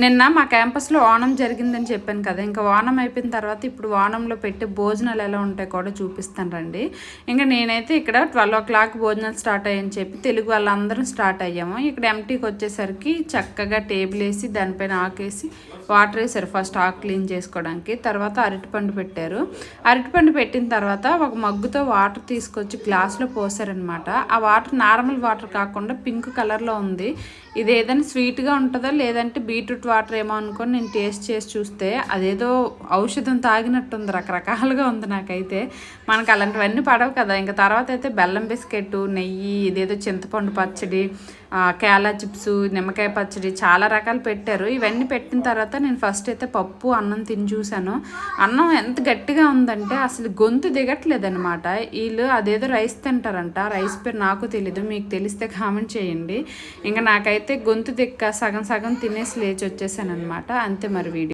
నిన్న మా క్యాంపస్లో ఓణం జరిగిందని చెప్పాను కదా. ఇంకా ఓణం అయిపోయిన తర్వాత ఇప్పుడు ఓణంలో పెట్టే భోజనాలు ఎలా ఉంటాయి కూడా చూపిస్తాను రండి. ఇంకా నేనైతే ఇక్కడ 12 o'clock భోజనాలు స్టార్ట్ అయ్యని చెప్పి తెలుగు వాళ్ళందరం స్టార్ట్ అయ్యాము. ఇక్కడ ఎంటీకి వచ్చేసరికి చక్కగా టేబుల్ వేసి దానిపైన ఆకేసి వాటర్ వేసారు. ఫస్ట్ ఆకు క్లీన్ చేసుకోవడానికి. తర్వాత అరటిపండు పెట్టారు. అరటిపండు పెట్టిన తర్వాత ఒక మగ్గుతో వాటర్ తీసుకొచ్చి గ్లాస్లో పోసారనమాట. ఆ వాటర్ నార్మల్ వాటర్ కాకుండా పింక్ కలర్లో ఉంది. ఇది ఏదైనా స్వీట్గా ఉంటుందో లేదంటే బీట్రూట్ వాటర్ ఏమో అనుకొని నేను టేస్ట్ చేసి చూస్తే అదేదో ఔషధం తాగినట్టుంది. రకరకాలుగా ఉంది నాకైతే. మనకు అలాంటివన్నీ పడవు కదా. ఇంకా తర్వాత అయితే బెల్లం బిస్కెట్, నెయ్యి, ఇదేదో చింతపండు పచ్చడి, కేలా చిప్స్, నిమ్మకాయ పచ్చడి, చాలా రకాలు పెట్టారు. ఇవన్నీ పెట్టిన తర్వాత నేను ఫస్ట్ అయితే పప్పు అన్నం తిని చూశాను. అన్నం ఎంత గట్టిగా ఉందంటే అసలు గొంతు దిగట్లేదనమాట. వీళ్ళు అదేదో రైస్ తింటారంట. రైస్ పేరు నాకు తెలీదు, మీకు తెలిస్తే కామెంట్ చేయండి. ఇంకా నాకైతే గొంతు దిక్క సగం సగం తినేసి లేచి వచ్చేసాను అనమాట. అంతే మరి వీడియో.